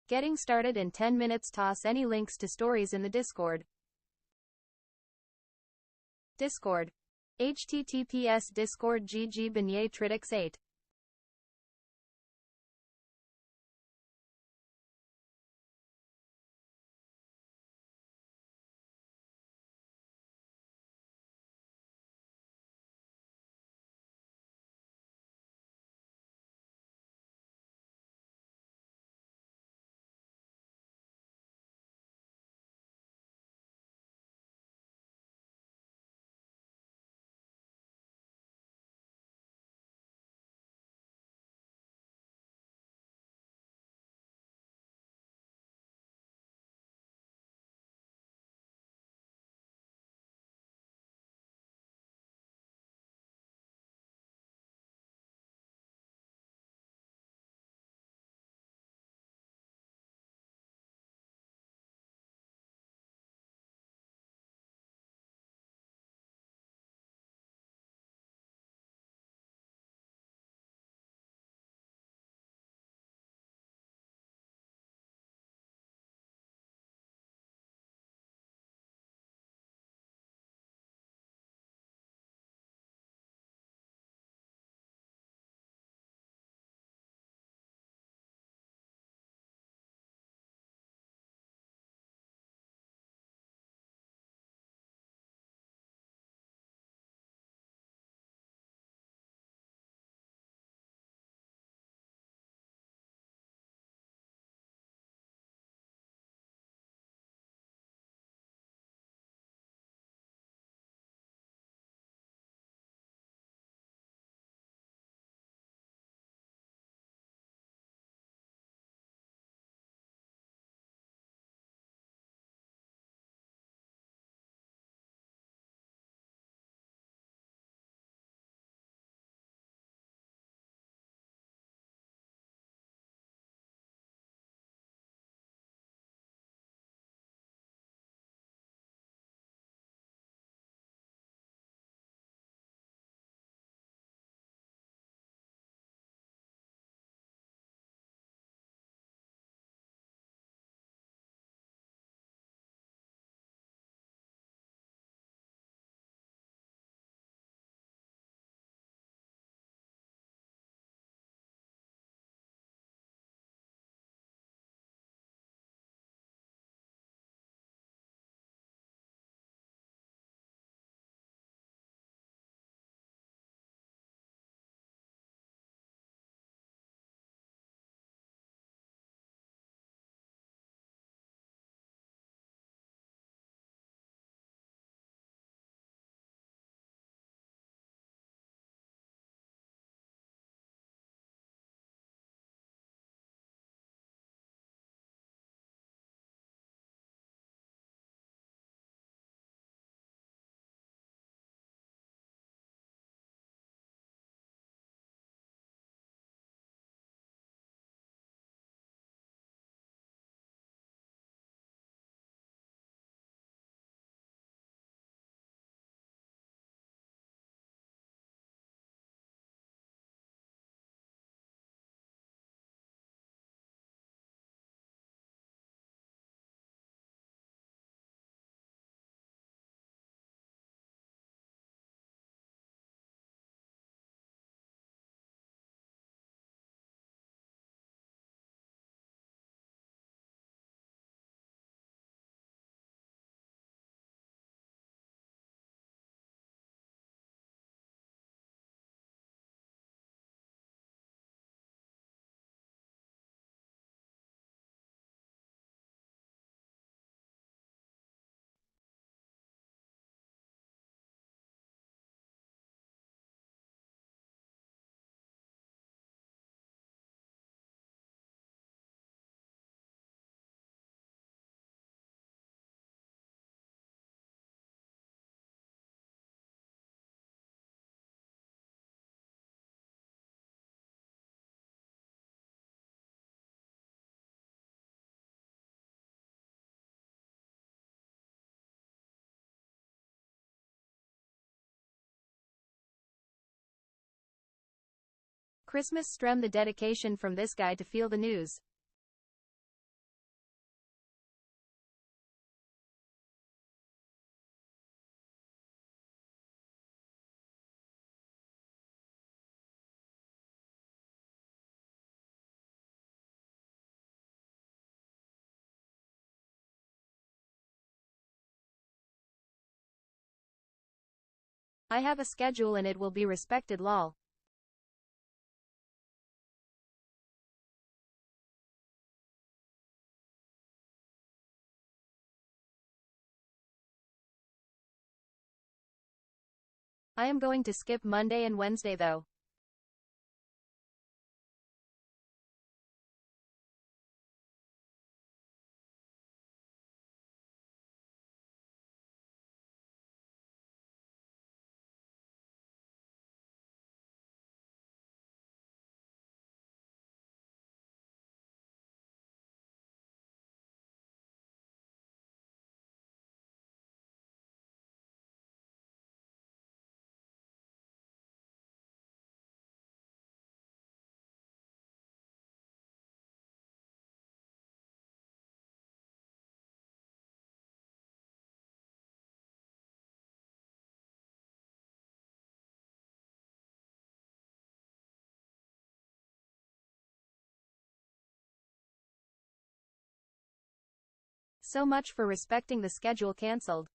Getting started in 10 minutes. Toss any links to stories in the Discord. Discord. https Discord GG Beignet Tridix 8. Christmas stream. The dedication from this guy to feel the news. I have a schedule and it will be respected, lol. I am going to skip Monday and Wednesday though. So much for respecting the schedule cancelled.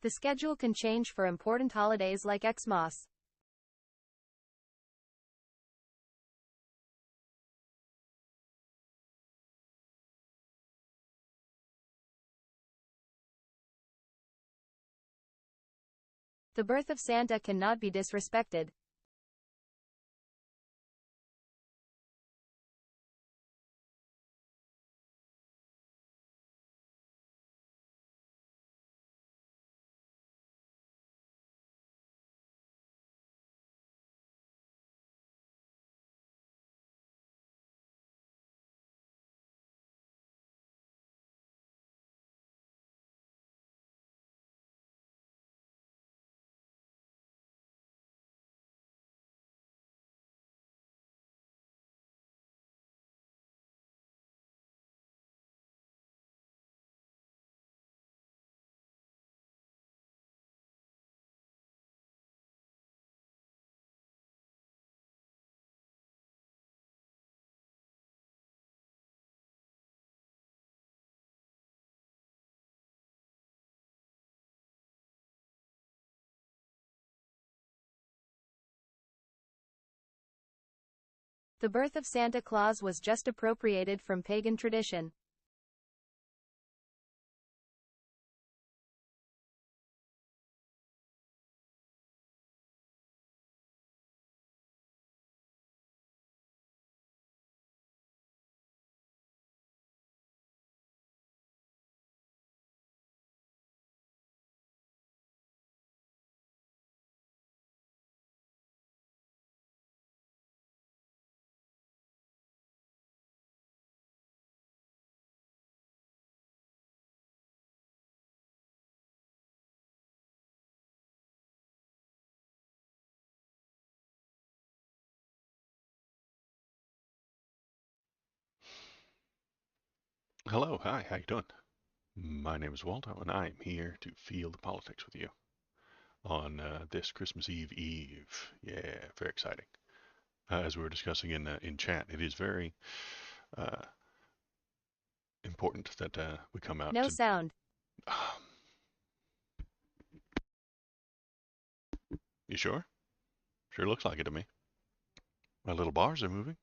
The schedule can change for important holidays like Xmas. The birth of Santa cannot be disrespected. The birth of Santa Claus was just appropriated from pagan tradition. Hello, hi, how you doing? My name is Waldo, and I'm here to feel the politics with you on this Christmas Eve. Yeah, very exciting. As we were discussing in chat, it is very uh, important that we come out No to. sound. You sure? Sure looks like it to me. My little bars are moving.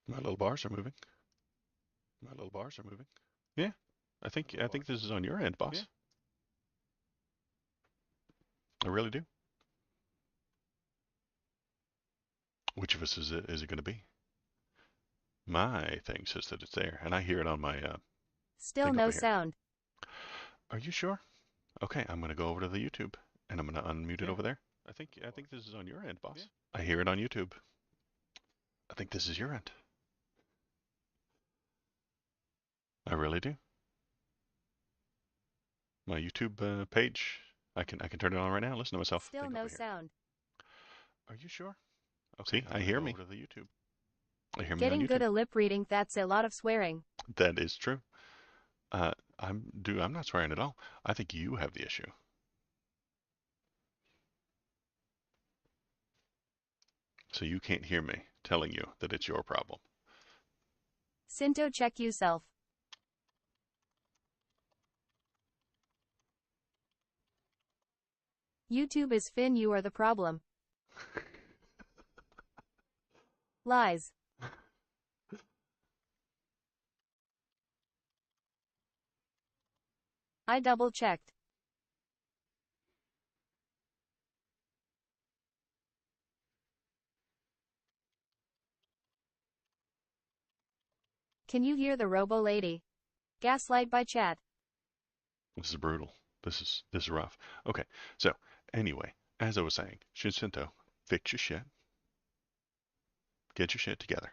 My little bars are moving. My little bars are moving. Yeah, I think this is on your end, boss. I really do. Which of us is it going to be? My thing says that it's there, and I hear it on my Still thing no over here. sound. Are you sure? Okay, I'm gonna go over to the YouTube and I'm gonna unmute it over there. I think this is on your end, boss. I hear it on YouTube. I think this is your end. I really do. My YouTube page. I can turn it on right now. Listen to myself. Still no sound. Are you sure? Okay, see, I hear me. Over to the YouTube. Hear me on Getting good YouTube. at lip reading, that's a lot of swearing. That is true. I'm not swearing at all. I think you have the issue. So you can't hear me telling you that it's your problem. Sinto, check yourself. YouTube is Finn, you are the problem. Lies. I double-checked. Can you hear the robo-lady? Gaslight by chat. This is brutal. This is rough. Okay, so anyway, as I was saying, Shinsinto, fix your shit. Get your shit together.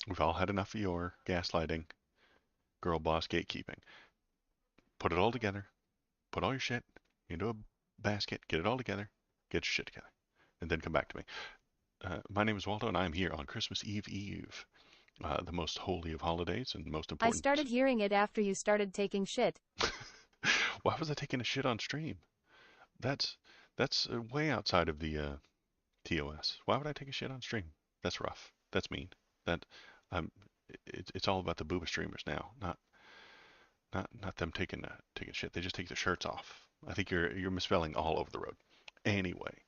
We've all had enough of your gaslighting, girl boss gatekeeping. Put it all together. Put all your shit into a basket. Get it all together. Get your shit together. And then come back to me. My name is Waldo, and I'm here on Christmas Eve, the most holy of holidays and most I important. started hearing it after you started taking shit. Why was I taking a shit on stream? That's way outside of the TOS. Why would I take a shit on stream? That's rough. That's mean. That um, it's all about the booba streamers now, not them taking shit. They just take their shirts off. I think you're misspelling all over the road. Anyway,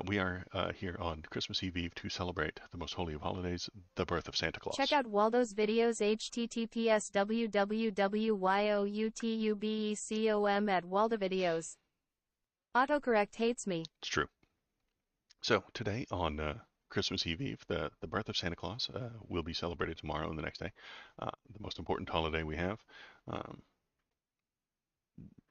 we are here on Christmas Eve to celebrate the most holy of holidays, the birth of Santa Claus. Check out Waldo's videos https www.youtubecom at Waldo videos. Autocorrect hates me. It's true. So today on Christmas Eve, the birth of Santa Claus will be celebrated tomorrow and the next day. The most important holiday we have.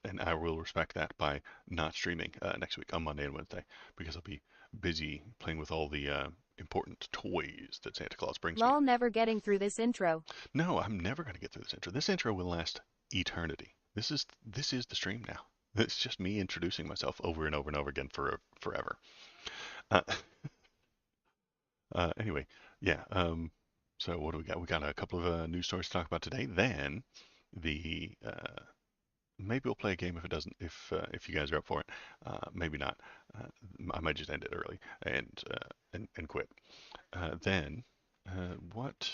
And I will respect that by not streaming next week on Monday and Wednesday because I'll be busy playing with all the important toys that Santa Claus brings me. Lol, never getting through this intro. No, I'm never going to get through this intro. This intro will last eternity. This is the stream now. It's just me introducing myself over and over and over again for forever. Anyway, yeah. So what do we got? We got a couple of news stories to talk about today. Then the maybe we'll play a game if it doesn't. If you guys are up for it, maybe not. I might just end it early and quit. Then what?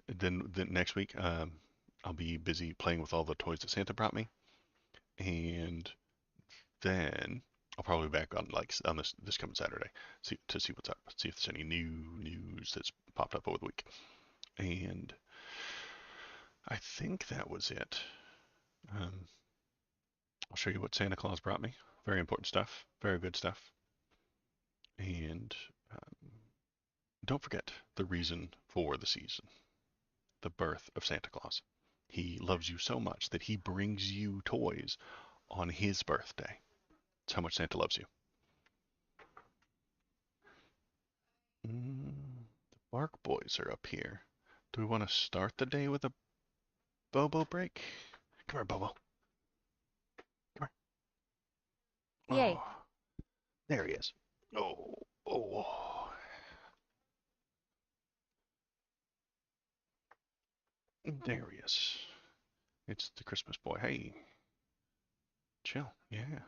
Then next week I'll be busy playing with all the toys that Santa brought me, and then I'll probably be back on this coming Saturday to see what's up, see if there's any new news that's popped up over the week, and I think that was it. I'll show you what Santa Claus brought me. Very important stuff, very good stuff, and don't forget the reason for the season, the birth of Santa Claus. He loves you so much that he brings you toys on his birthday. That's how much Santa loves you. The Bark Boys are up here. Do we want to start the day with a Bobo break? Come here, Bobo. Come here. Yay. Oh, there he is. Oh. There he is. It's the Christmas boy. Hey. Chill. Yeah.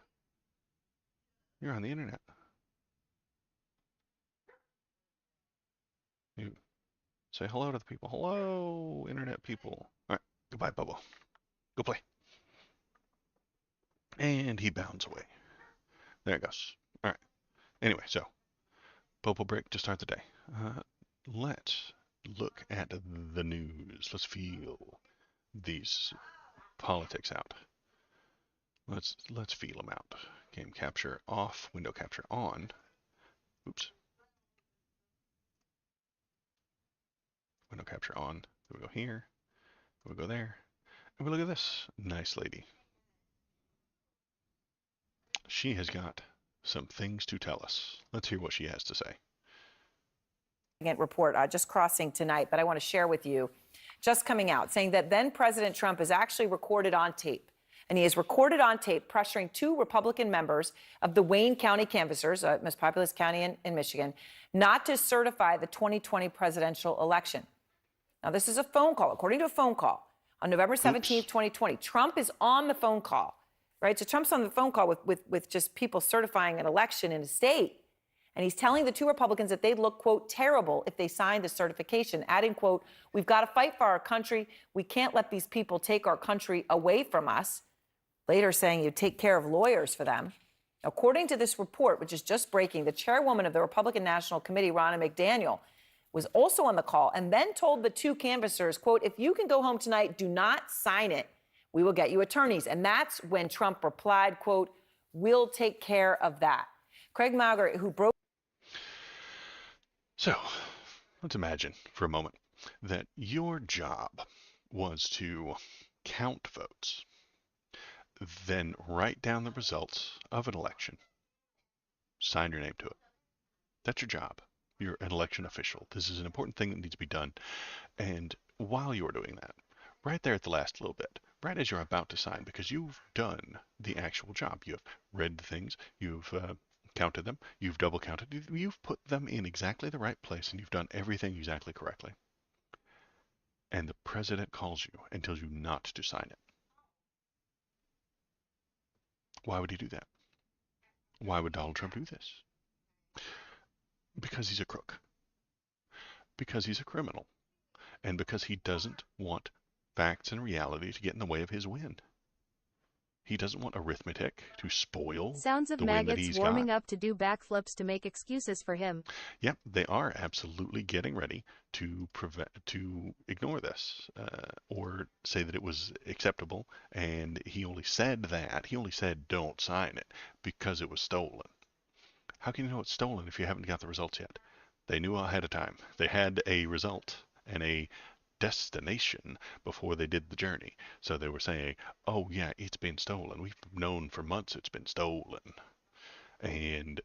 You're on the internet. You say hello to the people. Hello, internet people. All right. Goodbye, Bobo. Go play. And he bounds away. There it goes. All right. Anyway, so Bobo break to start the day. Let's look at the news. Let's feel these politics out. Let's feel them out. Game capture off, window capture on. Oops. Window capture on. We go here. We go there. And we look at this nice lady. She has got some things to tell us. Let's hear what she has to say. Report just crossing tonight, but I want to share with you just coming out saying that then President Trump is actually recorded on tape And he is recorded on tape pressuring two Republican members of the Wayne County canvassers, most populous county in Michigan, not to certify the 2020 presidential election. Now, this is a phone call, according to a phone call on November 17th, 2020. Trump is on the phone call, right? So Trump's on the phone call with just people certifying an election in a state. And he's telling the two Republicans that they'd look, quote, terrible if they signed the certification, adding, quote, we've got to fight for our country. We can't let these people take our country away from us. Later saying you'd take care of lawyers for them. According to this report, which is just breaking, the chairwoman of the Republican National Committee, Ronna McDaniel, was also on the call and then told the two canvassers, quote, if you can go home tonight, do not sign it. We will get you attorneys. And that's when Trump replied, quote, we'll take care of that. Craig Mauger, who broke. So, let's imagine for a moment that your job was to count votes, then write down the results of an election, sign your name to it. That's your job. You're an election official. This is an important thing that needs to be done. And while you're doing that, right there at the last little bit, right as you're about to sign, because you've done the actual job, you have read the things, you've counted them, you've double counted, you've put them in exactly the right place, and you've done everything exactly correctly. And the president calls you and tells you not to sign it. Why would he do that? Why would Donald Trump do this? Because he's a crook. Because he's a criminal. And because he doesn't want facts and reality to get in the way of his win. He doesn't want arithmetic to spoil Sounds of the win that maggots he's warming got. up to do backflips to make excuses for him. Yep, they are absolutely getting ready to ignore this or say that it was acceptable. And he only said don't sign it because it was stolen. How can you know it's stolen if you haven't got the results yet? They knew ahead of time. They had a result and a destination before they did the journey. So they were saying, oh yeah, it's been stolen. We've known for months it's been stolen. And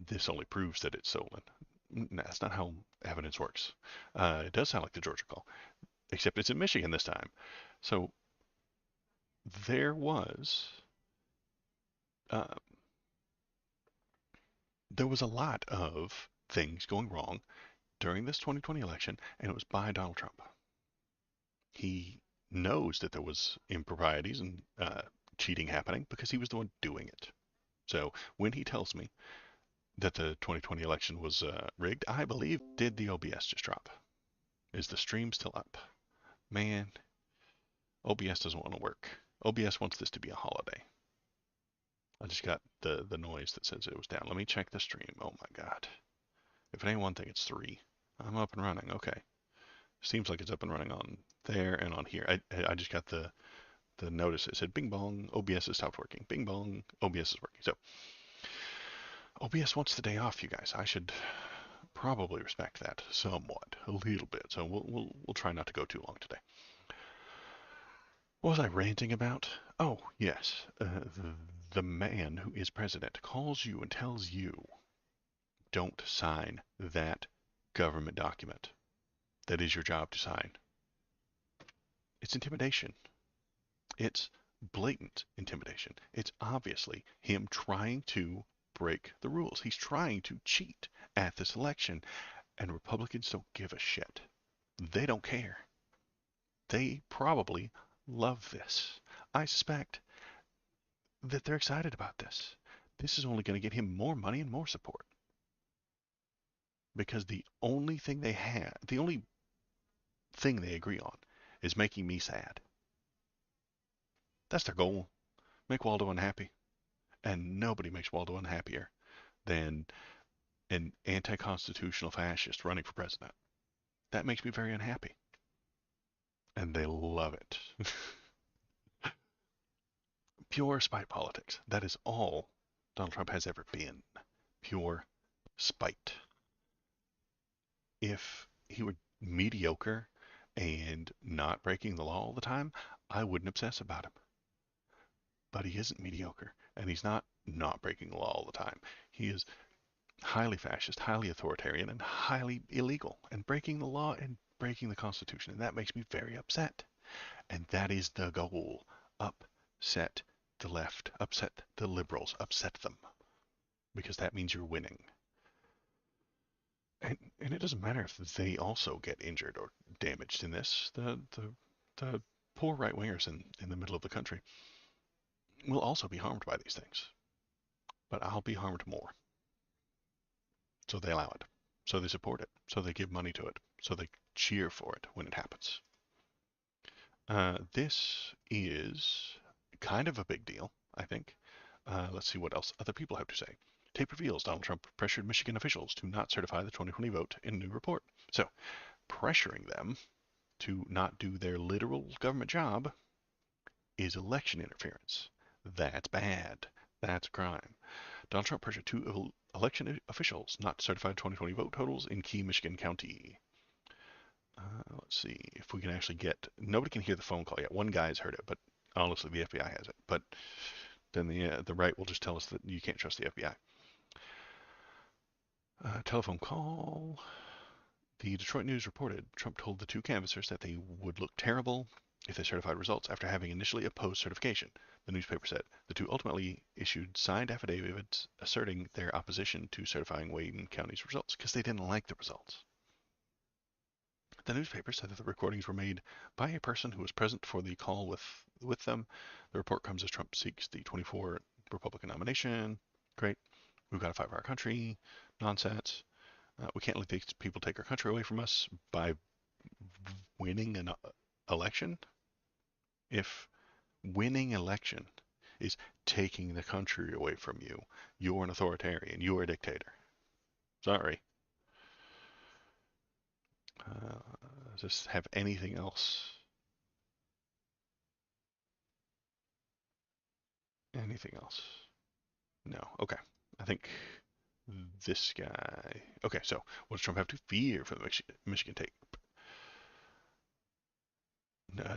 this only proves that it's stolen. That's not how evidence works. It does sound like the Georgia call, except it's in Michigan this time. So there was uh, there was a lot of things going wrong during this 2020 election, and it was by Donald Trump. He knows that there was improprieties and cheating happening because he was the one doing it. So when he tells me that the 2020 election was rigged, I believe, did the OBS just drop? Is the stream still up? Man, OBS doesn't want to work. OBS wants this to be a holiday. I just got the noise that says it was down. Let me check the stream. Oh my God. If it ain't one thing, it's three. I'm up and running. Okay. Seems like it's up and running on there and on here. I just got the notice. It said bing bong, OBS has stopped working. Bing bong, OBS is working. So OBS wants the day off, you guys. I should probably respect that somewhat, a little bit. So we'll try not to go too long today. What was I ranting about? Oh, yes. The man who is president calls you and tells you, don't sign that government document. That is your job to sign. It's intimidation. It's blatant intimidation. It's obviously him trying to break the rules. He's trying to cheat at this election, and Republicans don't give a shit. They don't care. They probably love this. I suspect that they're excited about this. This is only going to get him more money and more support. Because the only thing they agree on is making me sad. That's their goal. Make Waldo unhappy. And nobody makes Waldo unhappier than an anti-constitutional fascist running for president. That makes me very unhappy. And they love it. Pure spite politics. That is all Donald Trump has ever been. Pure spite. If he were mediocre and not breaking the law all the time, I wouldn't obsess about him. But he isn't mediocre, and he's not breaking the law all the time. He is highly fascist, highly authoritarian, and highly illegal, and breaking the law and breaking the Constitution. And that makes me very upset. And that is the goal. Up upset the left, upset the liberals, upset them, because that means you're winning. And it doesn't matter if they also get injured or damaged in this. The poor right wingers in the middle of the country will also be harmed by these things, but I'll be harmed more. So they allow it. So they support it. So they give money to it. So they cheer for it when it happens. This is kind of a big deal, I think. Let's see what else other people have to say. Tape reveals Donald Trump pressured Michigan officials to not certify the 2020 vote in new report. So, pressuring them to not do their literal government job is election interference. That's bad. That's a crime. Donald Trump pressured two election officials not to certify 2020 vote totals in key Michigan county. Let's see if we can actually get. Nobody can hear the phone call yet. One guy's heard it, but honestly, the FBI has it. But then the right will just tell us that you can't trust the FBI. Telephone call. The Detroit News reported Trump told the two canvassers that they would look terrible if they certified results after having initially opposed certification. The newspaper said the two ultimately issued signed affidavits asserting their opposition to certifying Wayne County's results because they didn't like the results. The newspaper said that the recordings were made by a person who was present for the call with them. The report comes as Trump seeks the 24 Republican nomination. Great. We've got a 5-hour country. Nonsense. We can't let these people take our country away from us by winning an election. If winning election is taking the country away from you, you're an authoritarian. You're a dictator. Sorry. Does this have anything else? Anything else? No. Okay. I think this guy. Okay, so what does Trump have to fear from the Michigan tape?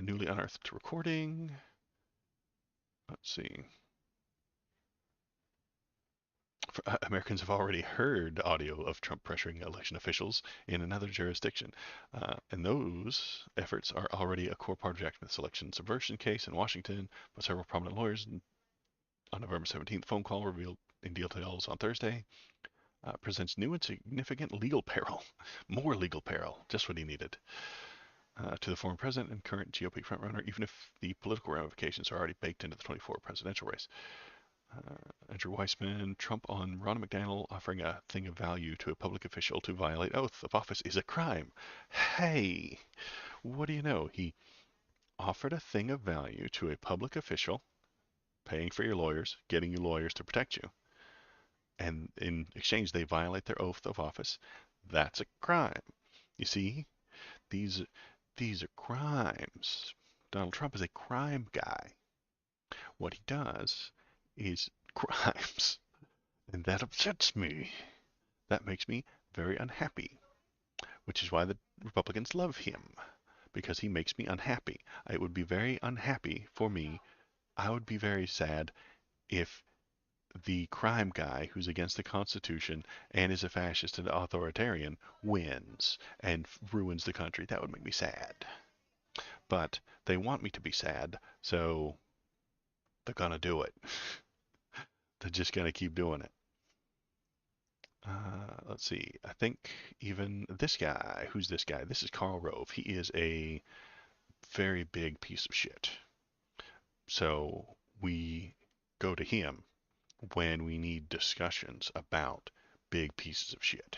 Newly unearthed recording. Let's see. Americans have already heard audio of Trump pressuring election officials in another jurisdiction. And those efforts are already a core part of Jack Smith's election subversion case in Washington, but several prominent lawyers on November 17th phone call revealed in details on Thursday. Presents new and significant legal peril, more legal peril, just what he needed, to the former president and current GOP frontrunner, even if the political ramifications are already baked into the 24 presidential race. Andrew Weissman, Trump on Ronna McDaniel offering a thing of value to a public official to violate oath of office is a crime. Hey, what do you know? He offered a thing of value to a public official, paying for your lawyers, getting you lawyers to protect you, and in exchange they violate their oath of office. That's a crime. You see, these are crimes. Donald Trump is a crime guy. What he does is crimes. And that upsets me. That makes me very unhappy, which is why the Republicans love him, because he makes me unhappy. It would be very unhappy for me. I would be very sad if the crime guy who's against the Constitution and is a fascist and authoritarian wins and ruins the country. That would make me sad. But they want me to be sad, so they're going to do it. They're just going to keep doing it. Let's see. I think even this guy, who's this guy? This is Karl Rove. He is a very big piece of shit. So we go to him when we need discussions about big pieces of shit.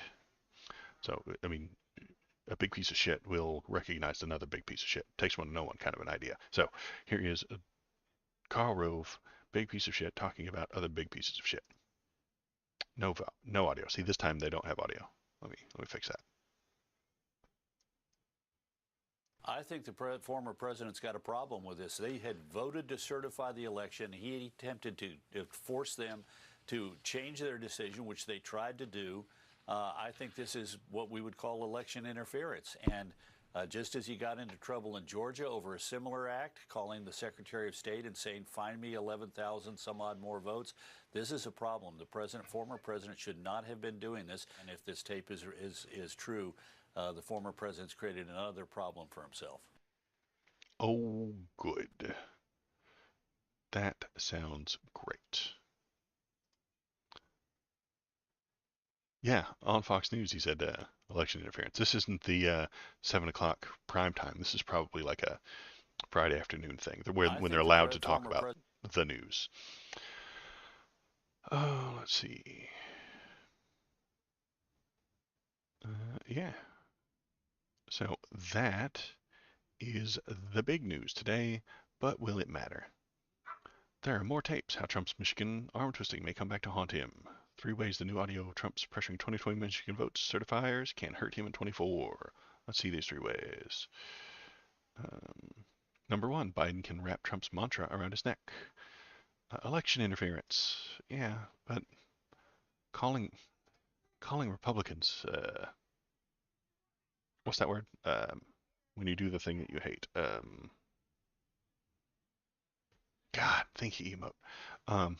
So, I mean, a big piece of shit will recognize another big piece of shit. Takes one to know one kind of an idea. So here is Karl Rove, big piece of shit, talking about other big pieces of shit. No audio. See, this time they don't have audio. Let me fix that. I think the former president's got a problem with this. They had voted to certify the election. He attempted to force them to change their decision, which they tried to do. I think this is what we would call election interference. And just as he got into trouble in Georgia over a similar act, calling the Secretary of State and saying, find me 11,000 some odd more votes, this is a problem. The former president should not have been doing this. And if this tape is true, the former president's created another problem for himself. Oh, good. That sounds great. Yeah, on Fox News he said election interference. This isn't the 7 o'clock prime time. This is probably like a Friday afternoon thing, when they're allowed to talk about the news. Oh, let's see. Yeah. So that is the big news today, but will it matter? There are more tapes. How Trump's Michigan arm twisting may come back to haunt him. 3 ways the new audio of Trump's pressuring 2020 Michigan vote certifiers can hurt him in 24. Let's see these 3 ways. Number 1, Biden can wrap Trump's mantra around his neck. Election interference. Yeah, but calling Republicans, what's that word? When you do the thing that you hate. God, thinky emote. Oh,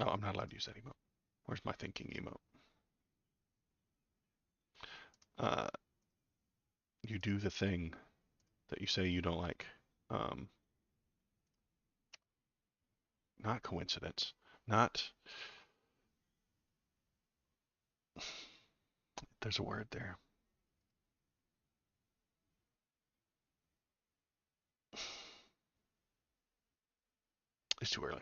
I'm not allowed to use that emote. Where's my thinking emote? You do the thing that you say you don't like. Not coincidence. Not. There's a word there. It's too early.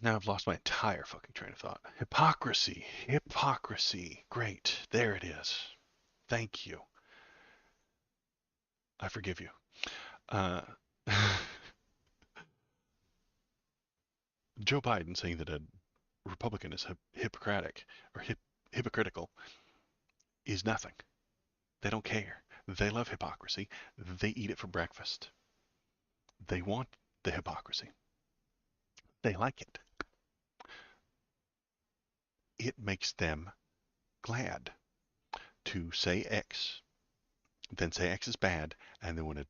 Now I've lost my entire fucking train of thought. Hypocrisy. Hypocrisy. Great. There it is. Thank you. I forgive you. Joe Biden saying that a Republican is hypocritical is nothing. They don't care. They love hypocrisy. They eat it for breakfast. They want the hypocrisy. They like it. It makes them glad to say X, then say X is bad, and then when a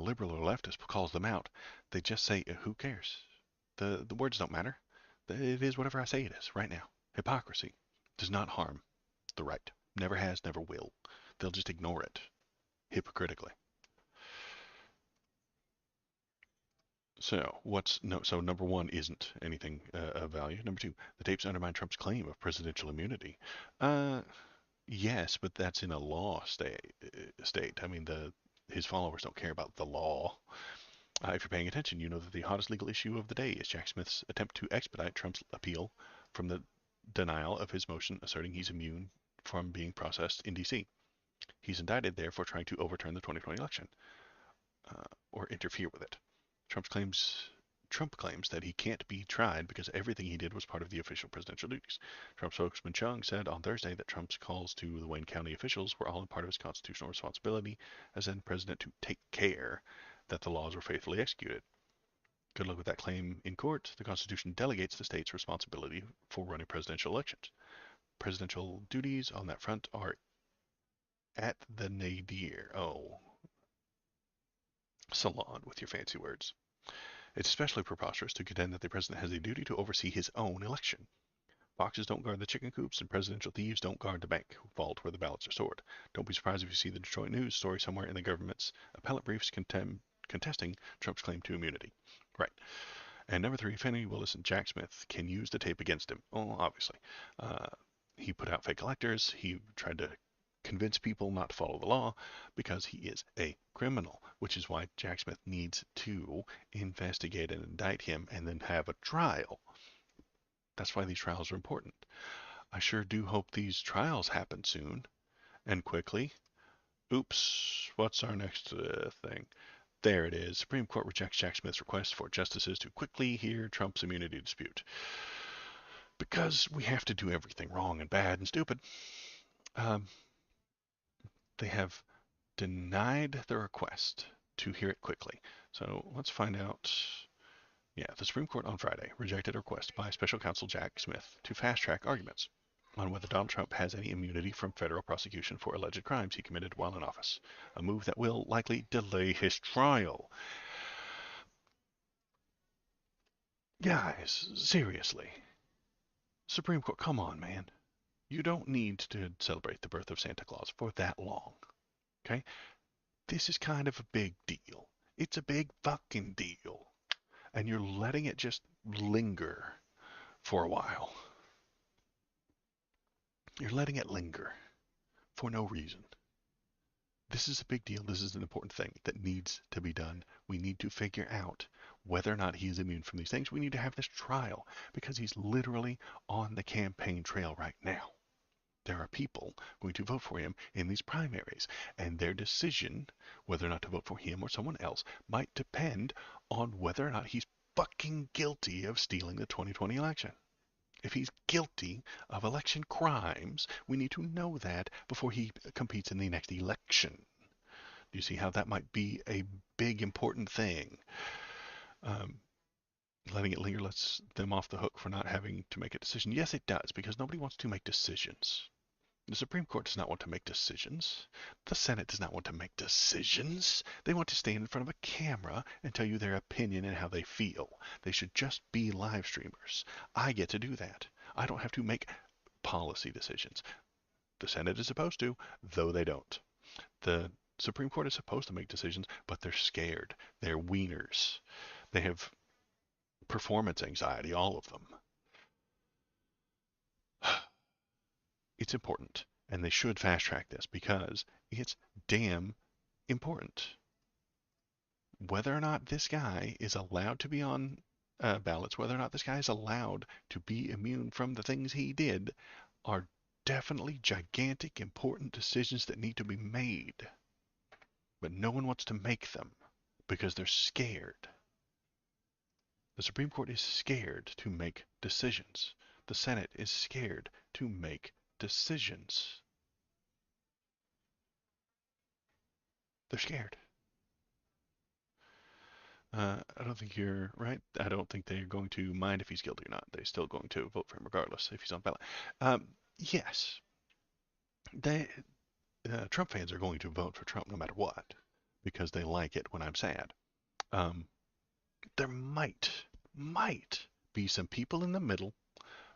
liberal or leftist calls them out, they just say, who cares? The words don't matter. It is whatever I say it is right now. Hypocrisy does not harm the right. Never has, never will. They'll just ignore it hypocritically. So so number 1 isn't anything of value. Number 2, the tapes undermine Trump's claim of presidential immunity. Yes, but that's in a law state. I mean, his followers don't care about the law. If you're paying attention, you know that the hottest legal issue of the day is Jack Smith's attempt to expedite Trump's appeal from the denial of his motion asserting he's immune from being processed in D.C. He's indicted there for trying to overturn the 2020 election or interfere with it. Trump claims that he can't be tried because everything he did was part of the official presidential duties. Trump spokesman Chung said on Thursday that Trump's calls to the Wayne County officials were all a part of his constitutional responsibility as then president to take care that the laws were faithfully executed. Good luck with that claim in court. The Constitution delegates the state's responsibility for running presidential elections. Presidential duties on that front are at the nadir. Oh, salon with your fancy words. It's especially preposterous to contend that the president has a duty to oversee his own election. Foxes don't guard the chicken coops, and presidential thieves don't guard the bank vault where the ballots are stored. Don't be surprised if you see the Detroit News story somewhere in the government's appellate briefs contesting Trump's claim to immunity. Right. And number 3, if any will listen, Jack Smith can use the tape against him. Oh, obviously. He put out fake electors. He tried to convince people not to follow the law because he is a criminal, which is why Jack Smith needs to investigate and indict him and then have a trial. That's why these trials are important. I sure do hope these trials happen soon and quickly. Oops, what's our next thing? There it is. Supreme Court rejects Jack Smith's request for justices to quickly hear Trump's immunity dispute. Because we have to do everything wrong and bad and stupid. They have denied the request to hear it quickly. So let's find out. Yeah, the Supreme Court on Friday rejected a request by special counsel Jack Smith to fast-track arguments on whether Donald Trump has any immunity from federal prosecution for alleged crimes he committed while in office, a move that will likely delay his trial. Guys, seriously. Supreme Court, come on, man. You don't need to celebrate the birth of Santa Claus for that long. Okay? This is kind of a big deal. It's a big fucking deal. And you're letting it just linger for a while. You're letting it linger for no reason. This is a big deal. This is an important thing that needs to be done. We need to figure out whether or not he is immune from these things. We need to have this trial because he's literally on the campaign trail right now. There are people going to vote for him in these primaries, and their decision, whether or not to vote for him or someone else, might depend on whether or not he's fucking guilty of stealing the 2020 election. If he's guilty of election crimes, we need to know that before he competes in the next election. Do you see how that might be a big, important thing? Letting it linger lets them off the hook for not having to make a decision. Yes, it does, because nobody wants to make decisions. The Supreme Court does not want to make decisions. The Senate does not want to make decisions. They want to stand in front of a camera and tell you their opinion and how they feel. They should just be live streamers. I get to do that. I don't have to make policy decisions. The Senate is supposed to, though they don't. The Supreme Court is supposed to make decisions, but they're scared. They're wieners. They have performance anxiety, all of them. It's important, and they should fast track this because it's damn important. Whether or not this guy is allowed to be on ballots, whether or not this guy is allowed to be immune from the things he did, are definitely gigantic, important decisions that need to be made. But no one wants to make them because they're scared. The Supreme Court is scared to make decisions. The Senate is scared to make decisions. They're scared. I don't think you're right. I don't think they're going to mind if he's guilty or not. They're still going to vote for him regardless if he's on ballot. Yes, they, Trump fans are going to vote for Trump no matter what because they like it when I'm sad. There might be some people in the middle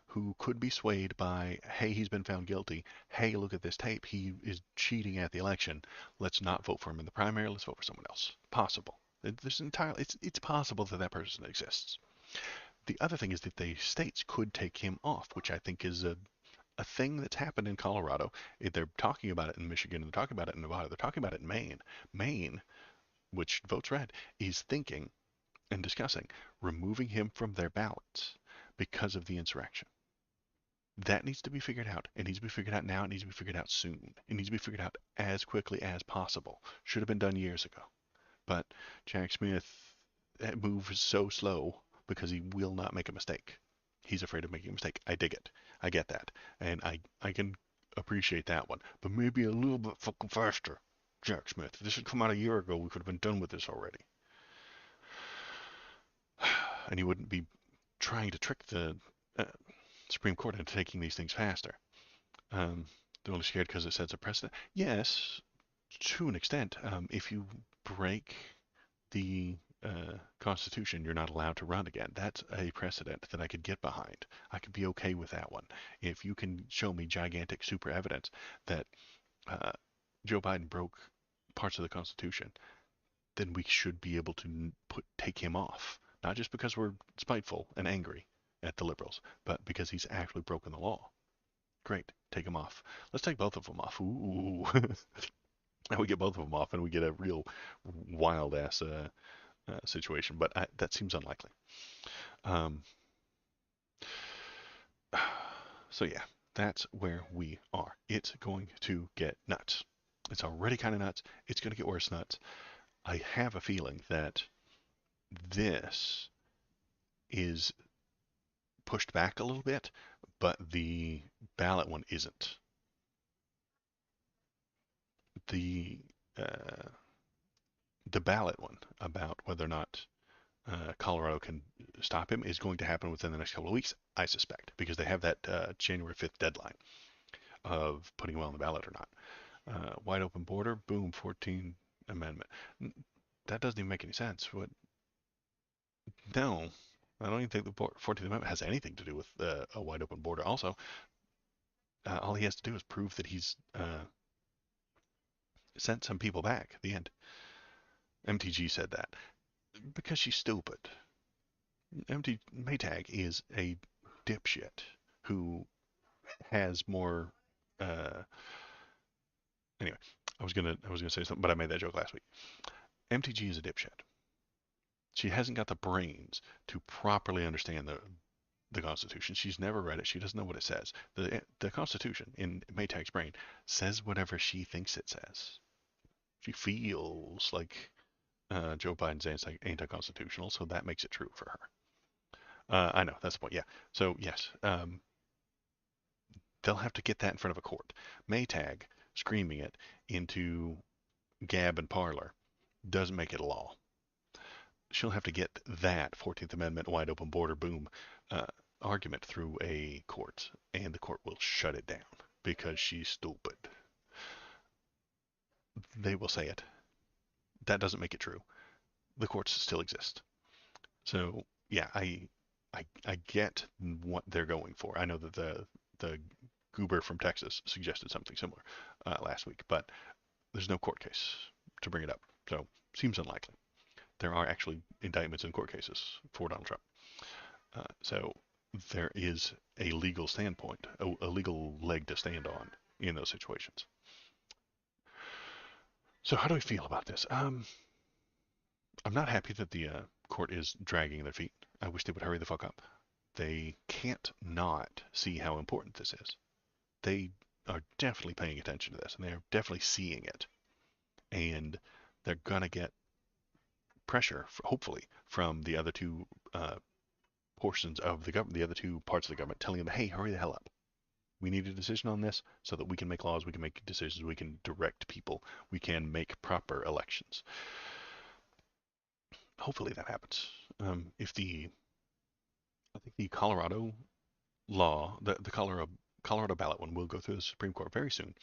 who could be swayed by, hey, he's been found guilty. Hey, look at this tape. He is cheating at the election. Let's not vote for him in the primary. Let's vote for someone else. Possible. It's possible that that person exists. The other thing is that the states could take him off, which I think is a thing that's happened in Colorado. They're talking about it in Michigan. They're talking about it in Nevada. They're talking about it in Maine. Maine, which votes red, is thinking and discussing removing him from their ballots because of the insurrection. That needs to be figured out. It needs to be figured out now. It needs to be figured out soon. It needs to be figured out as quickly as possible. Should have been done years ago. But Jack Smith moves so slow because he will not make a mistake. He's afraid of making a mistake. I dig it. I get that. And I can appreciate that one. But maybe a little bit fucking faster. Jack Smith. If this had come out a year ago, we could have been done with this already. And he wouldn't be trying to trick the Supreme Court into taking these things faster. They're only scared because it sets a precedent. Yes, to an extent. If you break the Constitution, you're not allowed to run again. That's a precedent that I could get behind. I could be okay with that one. If you can show me gigantic super evidence that Joe Biden broke parts of the Constitution, then we should be able to take him off. Not just because we're spiteful and angry at the liberals, but because he's actually broken the law. Great, take him off. Let's take both of them off. Ooh. And we get both of them off and we get a real wild ass situation, but that seems unlikely. So yeah, that's where we are. It's going to get nuts. It's already kind of nuts. It's going to get worse nuts. I have a feeling that this is pushed back a little bit, but the ballot one isn't. The ballot one about whether or not Colorado can stop him is going to happen within the next couple of weeks, I suspect, because they have that January 5th deadline of putting him on the ballot or not. Wide open border, boom, 14th Amendment. That doesn't even make any sense. No, I don't even think the 14th Amendment has anything to do with a wide open border. Also, all he has to do is prove that he's sent some people back at the end. MTG said that because she's stupid. Maytag is a dipshit who has more. Uh, anyway, I was gonna say something, but I made that joke last week. MTG is a dipshit. She hasn't got the brains to properly understand the Constitution. She's never read it. She doesn't know what it says. The Constitution in Maytag's brain says whatever she thinks it says. She feels like Joe Biden's anti-constitutional, so that makes it true for her. I know, that's the point. Yeah. So yes, they'll have to get that in front of a court. Maytag screaming it into Gab and Parler doesn't make it a law. She'll have to get that 14th Amendment wide open border boom uh, argument through a court, and the court will shut it down because she's stupid. They will say it. That doesn't make it true. The courts still exist. So yeah, I get what they're going for. I know that the goober from Texas suggested something similar last week, but there's no court case to bring it up, so seems unlikely. There are actually indictments in court cases for Donald Trump, so there is a legal standpoint, a legal leg to stand on in those situations. So how do I feel about this? I'm not happy that the court is dragging their feet. I wish they would hurry the fuck up. They can't not see how important this is. They are definitely paying attention to this, and they're definitely seeing it. And they're gonna get pressure, hopefully, from the other two portions of the government, the other two parts of the government, telling them, "Hey, hurry the hell up. We need a decision on this so that we can make laws, we can make decisions, we can direct people, we can make proper elections." Hopefully that happens. If I think the Colorado law, the Colorado ballot one will go through the Supreme Court very soon.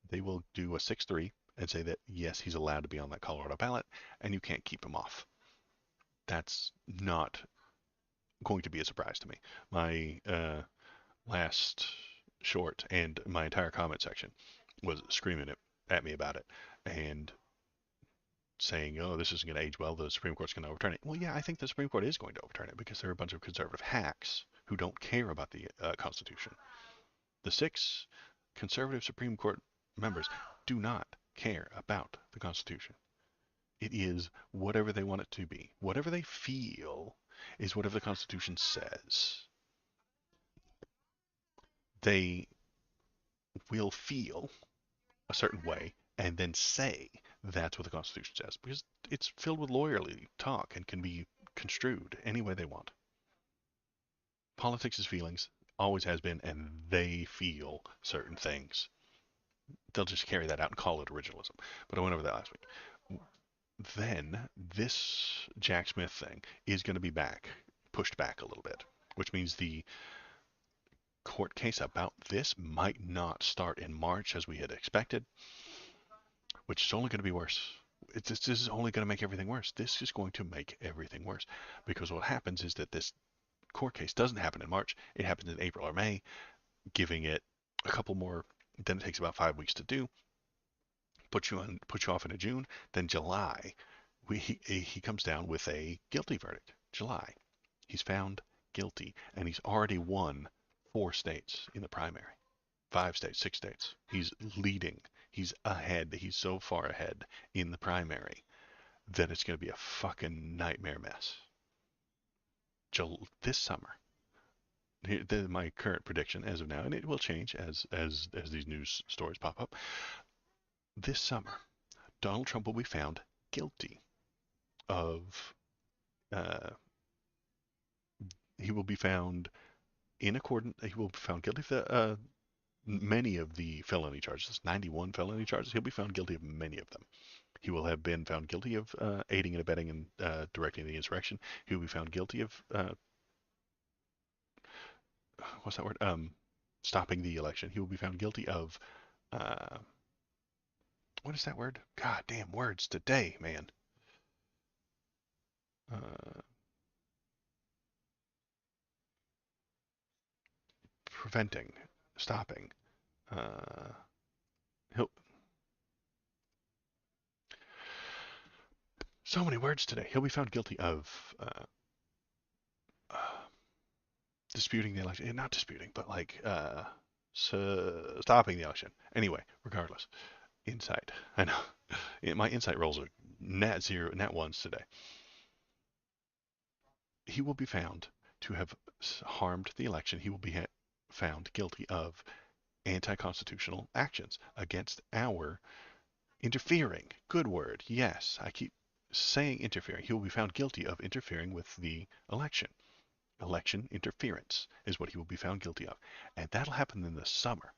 They will do a 6-3 and say that yes, he's allowed to be on that Colorado ballot, and you can't keep him off. That's not going to be a surprise to me. My last short and my entire comment section was screaming at me about it and saying, "Oh, this isn't going to age well. The Supreme Court's going to overturn it." Well, yeah, I think the Supreme Court is going to overturn it because there are a bunch of conservative hacks who don't care about the Constitution. The 6 conservative Supreme Court members do not care about the Constitution. It is whatever they want it to be. Whatever they feel is whatever the Constitution says. They will feel a certain way and then say that's what the Constitution says because it's filled with lawyerly talk and can be construed any way they want. Politics is feelings, always has been, and they feel certain things. They'll just carry that out and call it originalism. But I went over that last week. Then this Jack Smith thing is going to be pushed back a little bit, which means the court case about this might not start in March as we had expected, which is only going to be worse. This is only going to make everything worse. This is going to make everything worse because what happens is that this court case doesn't happen in March. It happens in April or May, giving it a couple more. Then it takes about 5 weeks to do. Put you off into June. Then July, he comes down with a guilty verdict. July, he's found guilty, and he's already won 4 states in the primary. 5 states, 6 states. He's leading. He's ahead. He's so far ahead in the primary that it's going to be a fucking nightmare mess. This summer, my current prediction as of now, and it will change as these news stories pop up. This summer, Donald Trump will be found guilty of. He will be found in accordance. He will be found guilty of the many of the felony charges, 91 felony charges. He'll be found guilty of many of them. He will have been found guilty of aiding and abetting and directing the insurrection. He will be found guilty of what's that word? Stopping the election. He will be found guilty of what is that word? God damn words today, man. Preventing, stopping. He'll So many words today. He'll be found guilty of uh, disputing the election. Not disputing, but like stopping the election. Anyway, regardless. Insight. I know. My insight rolls are net zero, net ones today. He will be found to have harmed the election. He will be found guilty of anti-constitutional actions against our interfering. Good word. Yes, I keep saying interfering. He will be found guilty of interfering with the election. Election interference is what he will be found guilty of. And that'll happen in the summer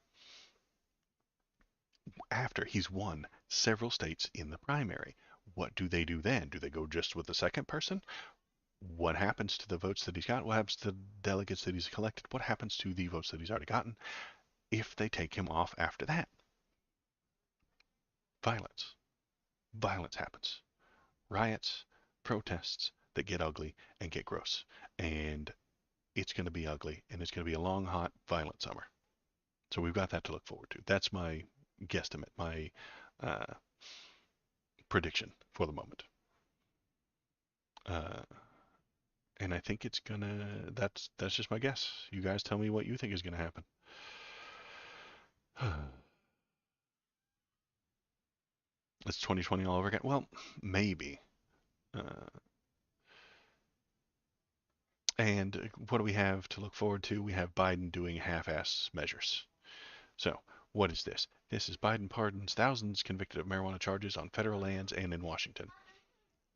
after he's won several states in the primary. What do they do then? Do they go just with the second person? What happens to the votes that he's got? What happens to the delegates that he's collected? What happens to the votes that he's already gotten if they take him off after that? Violence. Violence happens. Riots, protests that get ugly and get gross. And it's going to be ugly, and it's going to be a long, hot, violent summer. So we've got that to look forward to. That's my guesstimate, my prediction for the moment. And I think it's gonna. That's just my guess. You guys tell me what you think is gonna happen. It's 2020 all over again. Well, maybe. And what do we have to look forward to? We have Biden doing half-ass measures. So, what is this? This is Biden pardons thousands convicted of marijuana charges on federal lands and in Washington.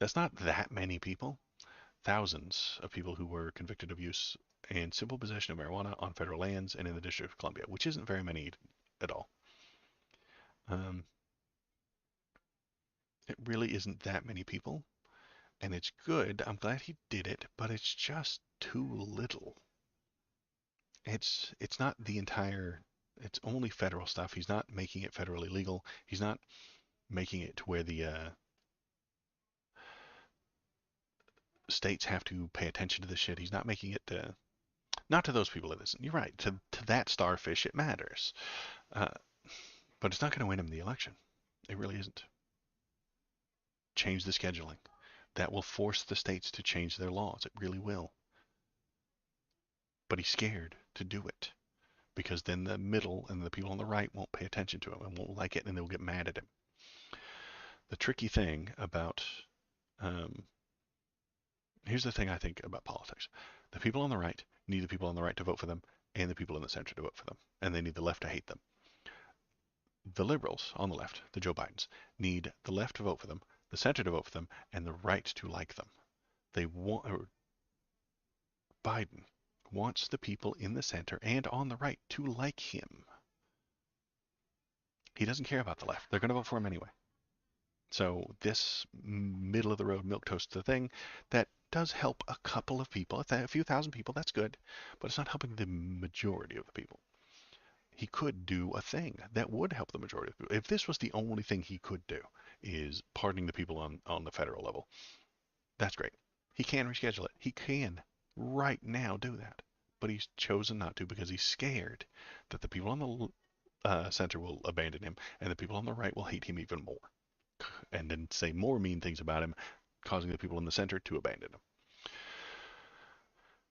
That's not that many people. Thousands of people who were convicted of use and simple possession of marijuana on federal lands and in the District of Columbia, which isn't very many at all. It really isn't that many people, and it's good. I'm glad he did it, but it's just too little. It's not the entire. It's only federal stuff. He's not making it federally legal. He's not making it to where the states have to pay attention to this shit. He's not making it not to those people it isn't. You're right. To that starfish it matters, but it's not going to win him the election. It really isn't. Change the scheduling. That will force the states to change their laws. It really will. But he's scared to do it because then the middle and the people on the right won't pay attention to him and won't like it, and they'll get mad at him. The tricky thing about here's the thing I think about politics. The people on the right need the people on the right to vote for them and the people in the center to vote for them, and they need the left to hate them. The liberals on the left, the Joe Bidens, need the left to vote for them, the center to vote for them, and the right to like them. Biden wants the people in the center and on the right to like him. He doesn't care about the left. They're going to vote for him anyway. So this middle of the road milquetoast thing, that does help a couple of people, a few thousand people, that's good, but it's not helping the majority of the people. He could do a thing that would help the majority of people. If this was the only thing he could do, is pardoning the people on the federal level, that's great. He can reschedule it. He can right now do that. But he's chosen not to because he's scared that the people on the center will abandon him and the people on the right will hate him even more. And then say more mean things about him, causing the people in the center to abandon him.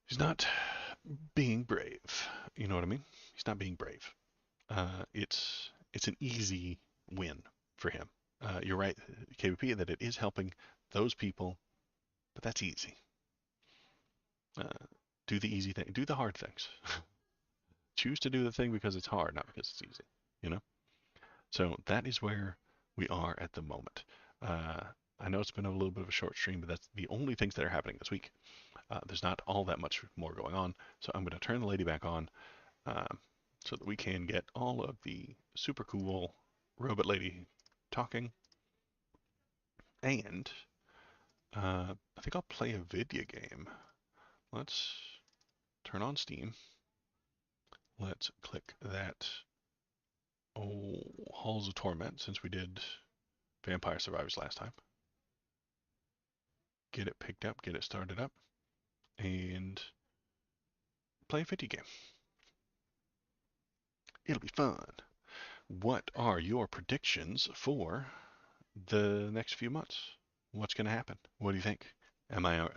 He's not being brave. You know what I mean? He's not being brave. It's an easy win for him. You're right, KVP, that it is helping those people, but that's easy. Do the easy thing. Do the hard things. Choose to do the thing because it's hard, not because it's easy. You know? So that is where we are at the moment. I know it's been a little bit of a short stream, but that's the only things that are happening this week. There's not all that much more going on. So I'm going to turn the lady back on so that we can get all of the super cool robot lady talking. And I think I'll play a video game. Let's turn on Steam. Let's click that Halls of Torment, since we did Vampire Survivors last time. Get it picked up, get it started up, and play a video game. It'll be fun. What are your predictions for the next few months? What's going to happen? What do you think? Am I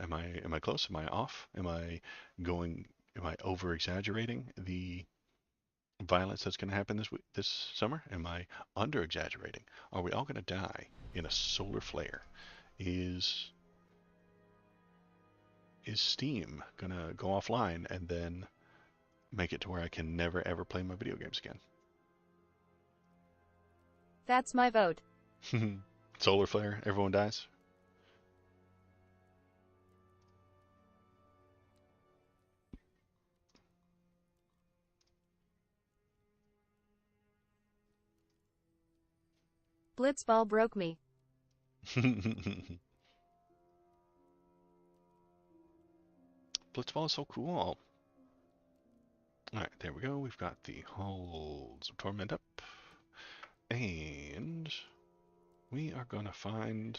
close? Am I off? Am I over exaggerating the violence that's going to happen this summer? Am I under exaggerating? Are we all going to die in a solar flare? Is Steam going to go offline and then make it to where I can never ever play my video games again? That's my vote. Solar flare, everyone dies. Blitzball broke me. Blitzball is so cool. Alright, there we go. We've got the Halls of Torment up. And we are going to find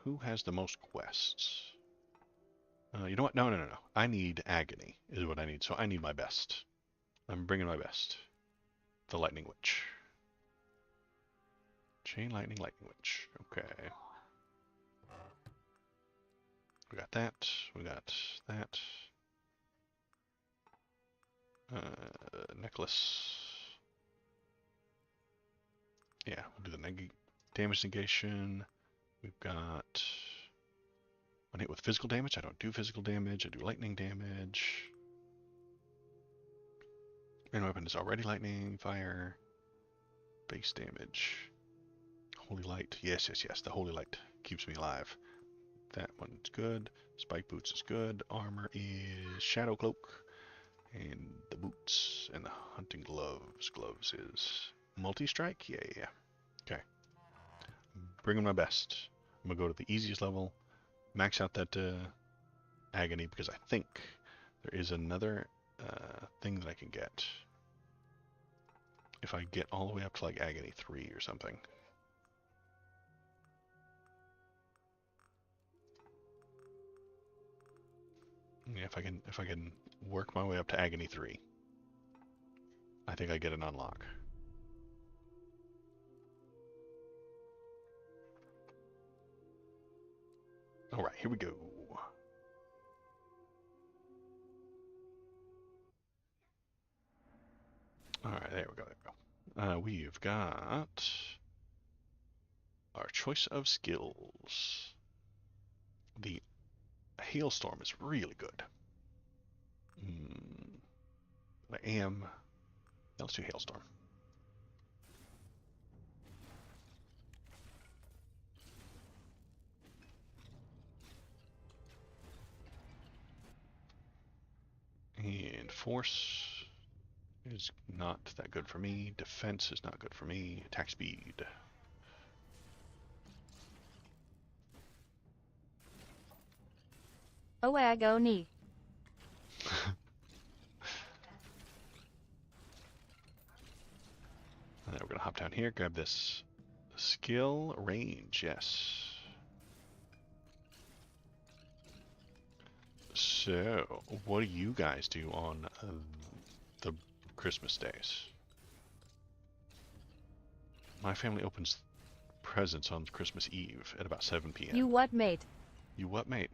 who has the most quests. You know what? No. I need Agony is what I need. So I need my best. I'm bringing my best. The Lightning Witch. Chain Lightning Witch. Okay. We got that. We got that. Necklace. Yeah, we'll do the damage negation. We've got one hit with physical damage. I don't do physical damage. I do lightning damage. Main weapon is already lightning, fire, base damage. Holy light. Yes. The holy light keeps me alive. That one's good. Spike boots is good. Armor is shadow cloak. And the boots and the hunting gloves. Gloves is multi-strike? Yeah. Okay. Bringing my best. I'm going to go to the easiest level. Max out that agony because I think there is another thing that I can get. If I get all the way up to like agony 3 or something. Yeah, if I can work my way up to agony 3, I think I get an unlock. All right, here we go. All right, there we go. We've got our choice of skills. The hailstorm is really good. Yeah, let's do hailstorm. And force is not that good for me. Defense is not good for me. Attack speed. Agony. And then we're going to hop down here, grab this skill range. Yes. So, what do you guys do on the Christmas days? My family opens presents on Christmas Eve at about 7 p.m. You what, mate? You what, mate?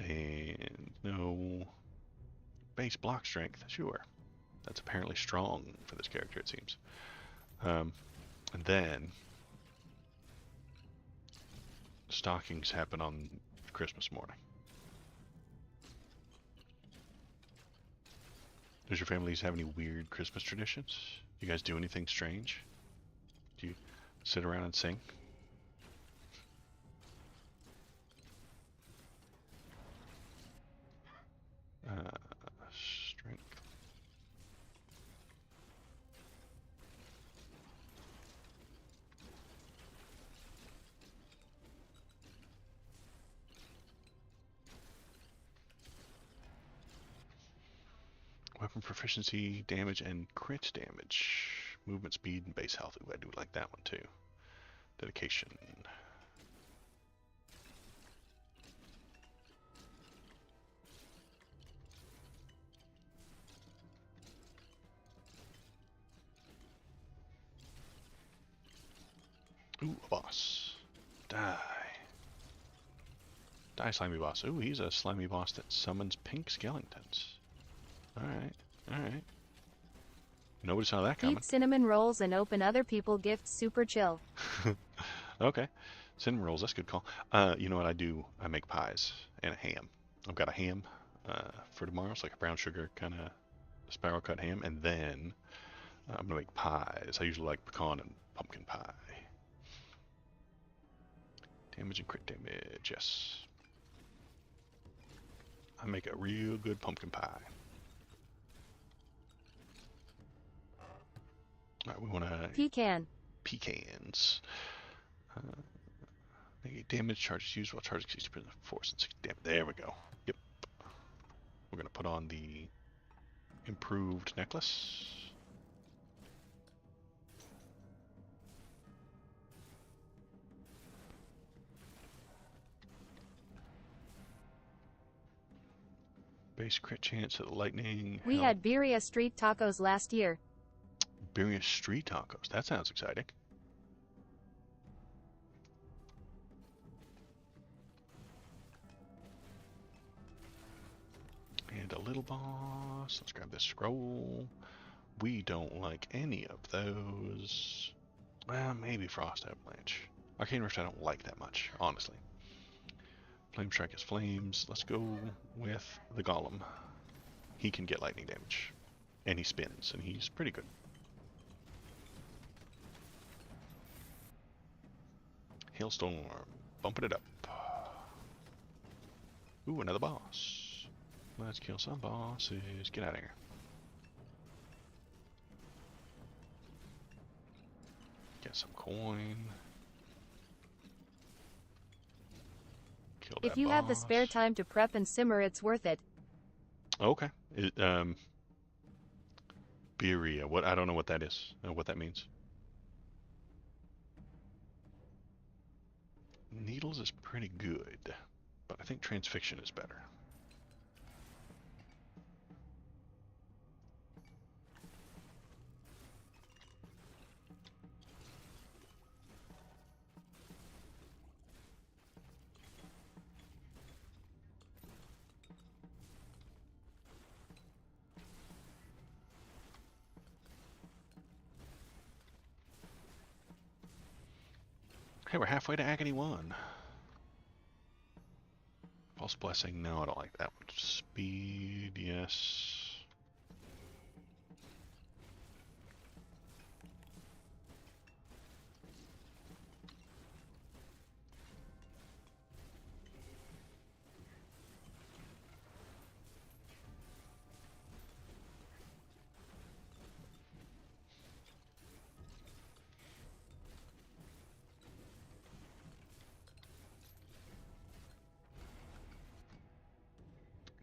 And no base block strength. Sure. That's apparently strong for this character, it seems. And then stockings happen on Christmas morning. Does your family have any weird Christmas traditions? You guys do anything strange? Do you sit around and sing? Strength. Weapon proficiency, damage, and crit damage. Movement speed and base health. Ooh, I do like that one too. Dedication. Ooh, a boss. Die. Die, slimy boss. Ooh, he's a slimy boss that summons pink skeletons. Alright, alright. Nobody saw that coming. Eat cinnamon rolls and open other people gifts. Super chill. Okay. Cinnamon rolls, that's a good call. You know what I do? I make pies and a ham. I've got a ham for tomorrow. It's like a brown sugar kind of spiral cut ham. And then I'm going to make pies. I usually like pecan and pumpkin pie. Damage and crit damage, yes. I make a real good pumpkin pie. Alright, we want to... Pecan. Pecans. Negate damage, charges used while charging 60% of force and 60 damage. There we go. Yep. We're going to put on the improved necklace. Base crit chance at lightning. We had birria street tacos last year. Birria street tacos. That sounds exciting. And a little boss. Let's grab this scroll. We don't like any of those. Well, maybe Frost Avalanche. Arcane Rift I don't like that much, honestly. Flame Strike is flames. Let's go with the Golem. He can get lightning damage. And he spins, and he's pretty good. Hailstorm. Bumping it up. Ooh, another boss. Let's kill some bosses. Get out of here. Get some coin. Kill that If you boss. have the spare time to prep and simmer, it's worth it. Okay. Birria. What? I don't know what that is. What that means. Needles is pretty good, but I think transfixion is better. Hey, we're halfway to Agony 1. False Blessing, no, I don't like that one. Speed, yes.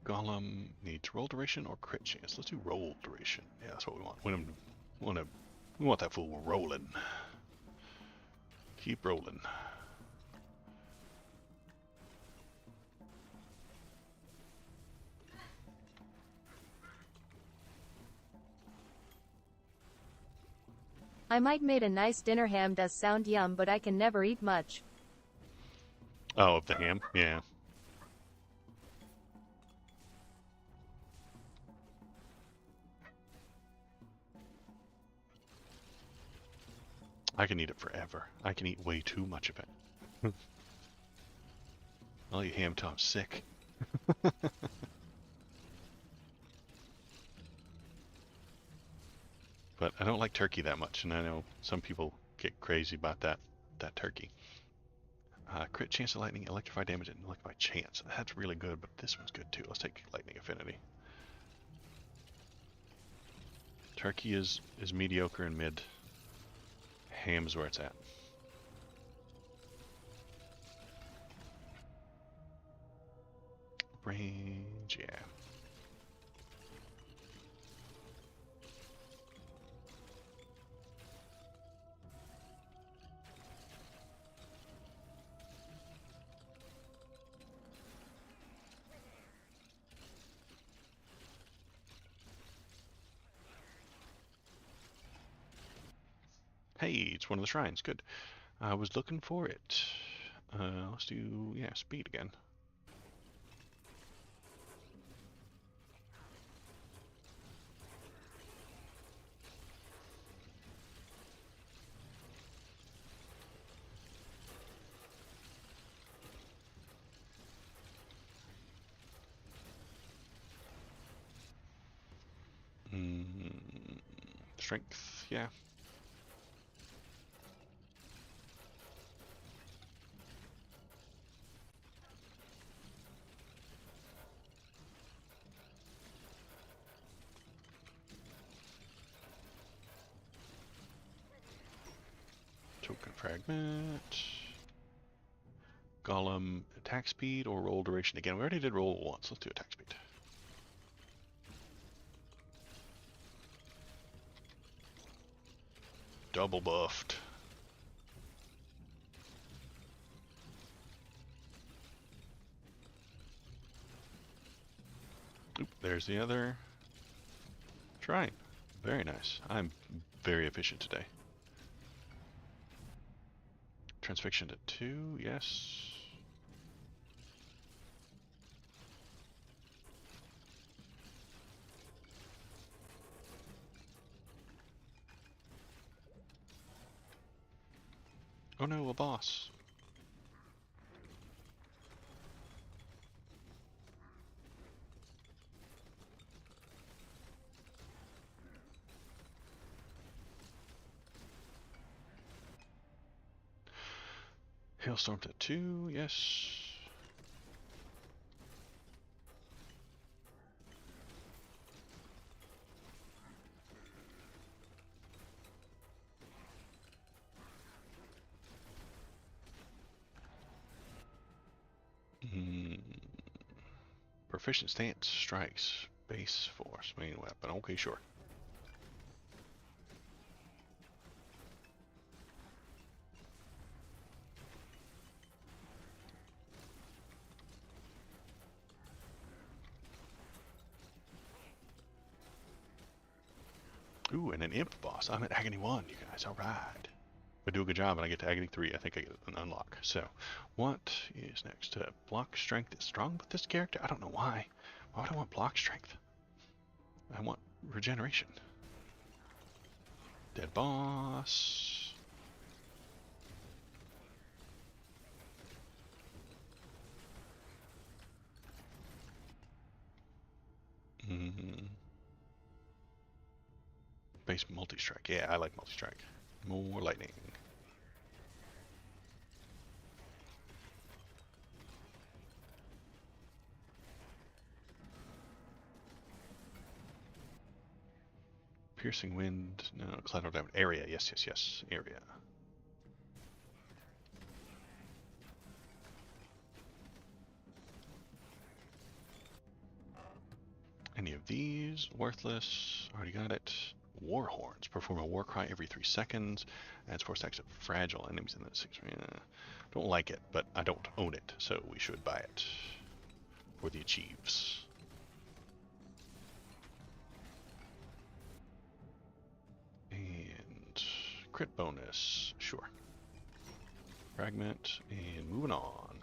Golem needs roll duration or crit chance. Let's do roll duration. Yeah, that's what we want. We want that fool rolling. Keep rolling. I might made a nice dinner. Ham does sound yum, but I can never eat much. Oh, of the ham? Yeah. I can eat it forever. I can eat way too much of it. I'll eat ham till I'm sick. But I don't like turkey that much, and I know some people get crazy about that turkey. Crit chance of lightning, electrify damage, and electrify chance. That's really good, but this one's good too. Let's take lightning affinity. Turkey is mediocre and mid. Ham's where it's at. Range, yeah. Hey, it's one of the shrines. Good. I was looking for it. Let's do, yeah, speed again. Strength, yeah. Token fragment. Golem attack speed or roll duration again. We already did roll once. Let's do attack speed. Double buffed. Oop, there's the other shrine. Very nice. I'm very efficient today. Transfixion to 2, yes. Oh no, a boss. Hailstorm to 2, yes. Proficient stance strikes. Base force main weapon. Okay, sure. Ooh, and an imp boss. I'm at Agony 1, you guys. Alright. If I do a good job and I get to Agony 3, I think I get an unlock. So, what is next? Block strength is strong with this character? I don't know why. Why would I want block strength? I want regeneration. Dead boss. Base multi-strike. Yeah, I like multi-strike. More lightning. Piercing wind. No, collateral damage. Area. Yes, yes, yes. Area. Any of these? Worthless. Already got it. War horns. Perform a war cry every 3 seconds. Adds 4 stacks of fragile enemies in the 6. Don't like it, but I don't own it, so we should buy it. For the achieves. And crit bonus. Sure. Fragment. And moving on.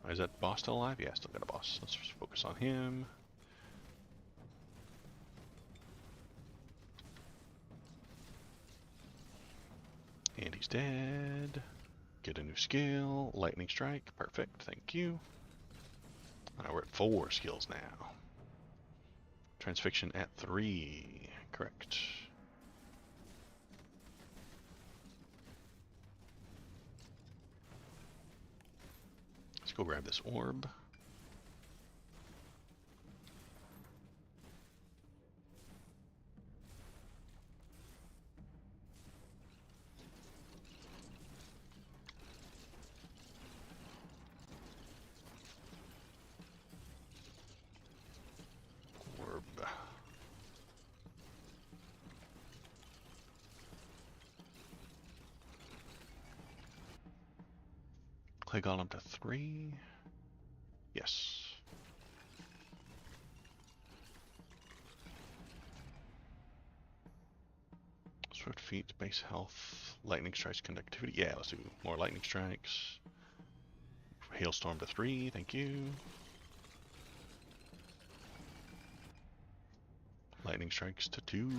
Is that boss still alive? Yeah, still got a boss. Let's just focus on him. And he's dead. Get a new skill. Lightning strike. Perfect. Thank you. Alright, we're at 4 skills now. Transfixion at 3. Correct. Let's go grab this orb. Clay Golem to 3. Yes. Swift feet, base health, lightning strikes, conductivity. Yeah, let's do more lightning strikes. Hailstorm to 3, thank you. Lightning strikes to 2.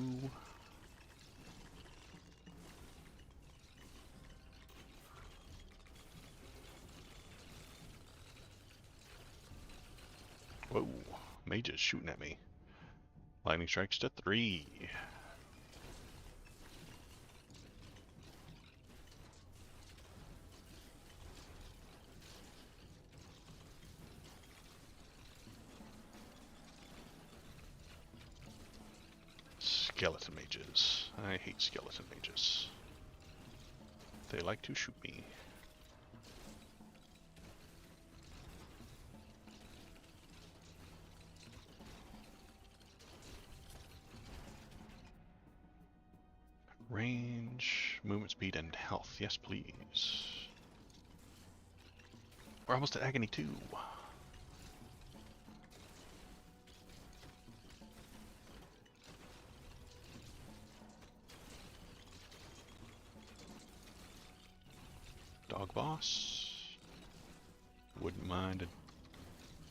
Whoa, mages shooting at me. Lightning strikes to 3. Skeleton mages. I hate skeleton mages. They like to shoot me. Range, movement speed, and health. Yes, please. We're almost at Agony 2. Dog boss. Wouldn't mind a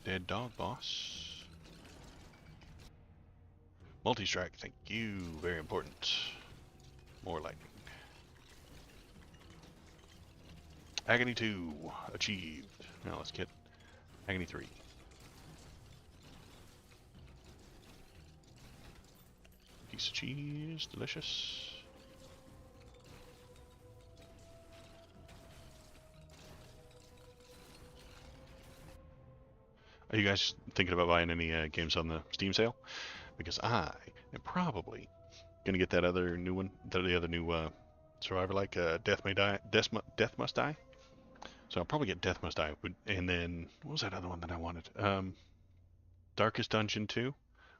dead dog boss. Multi-strike, thank you. Very important. More lightning. Agony 2, achieved. Now let's get Agony 3. Piece of cheese, delicious. Are you guys thinking about buying any games on the Steam sale? Because I am probably gonna get that other new one, the other new Survivor-like Death Must Die. So I'll probably get Death Must Die, and then what was that other one that I wanted? Darkest Dungeon 2.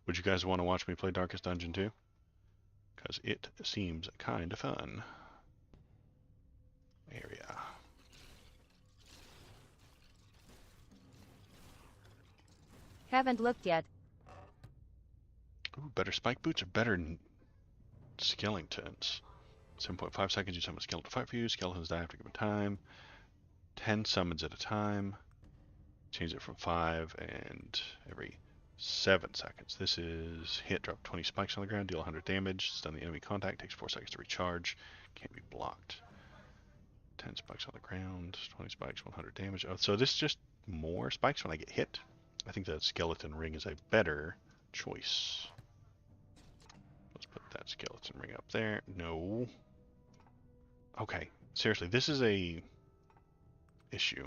Would you guys want to watch me play Darkest Dungeon 2? Because it seems kind of fun. Area. Haven't looked yet. Ooh, better spike boots or better skeletons? 7.5 seconds, you summon a skeleton to fight for you. Skeletons die after given time. 10 summons at a time. Change it from 5 and every 7 seconds. This is hit, drop 20 spikes on the ground, deal 100 damage, stun the enemy contact, takes 4 seconds to recharge, can't be blocked. 10 spikes on the ground, 20 spikes, 100 damage. Oh, so this is just more spikes when I get hit. I think the skeleton ring is a better choice. Let's put that skeleton ring up there. No. Okay, seriously, this is a issue.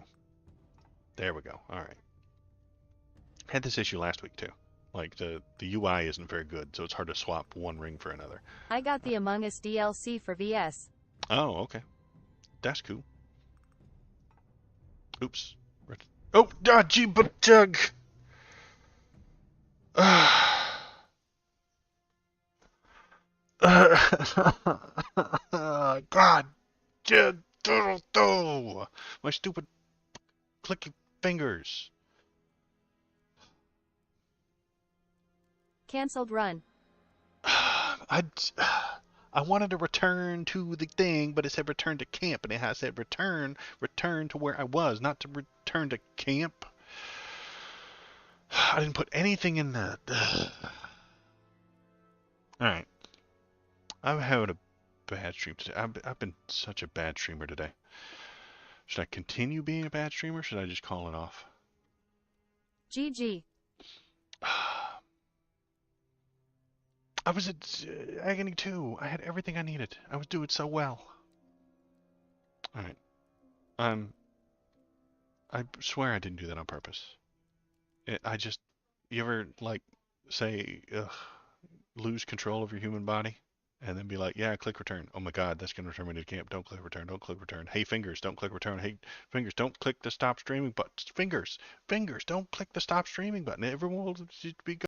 There we go. All right. Had this issue last week too. Like the UI isn't very good, so it's hard to swap one ring for another. I got the Among Us DLC for VS. Oh, okay. That's cool. Oops. Oh, gee, but jug. God, my stupid clicky fingers. Cancelled run. I wanted to return to the thing, but it said return to camp, and it has said return to where I was, not to return to camp. I didn't put anything in that. Alright. I'm having a bad stream today. I've been such a bad streamer today. Should I continue being a bad streamer, or should I just call it off? GG. I was at Agony 2. I had everything I needed. I was doing so well. Alright. I swear I didn't do that on purpose. You ever, like, say, lose control of your human body? And then be like, yeah, click return. Oh my god, that's going to return me to camp. Don't click return. Don't click return. Hey, fingers, don't click return. Hey, fingers, don't click the stop streaming button. Fingers, don't click the stop streaming button. Everyone will be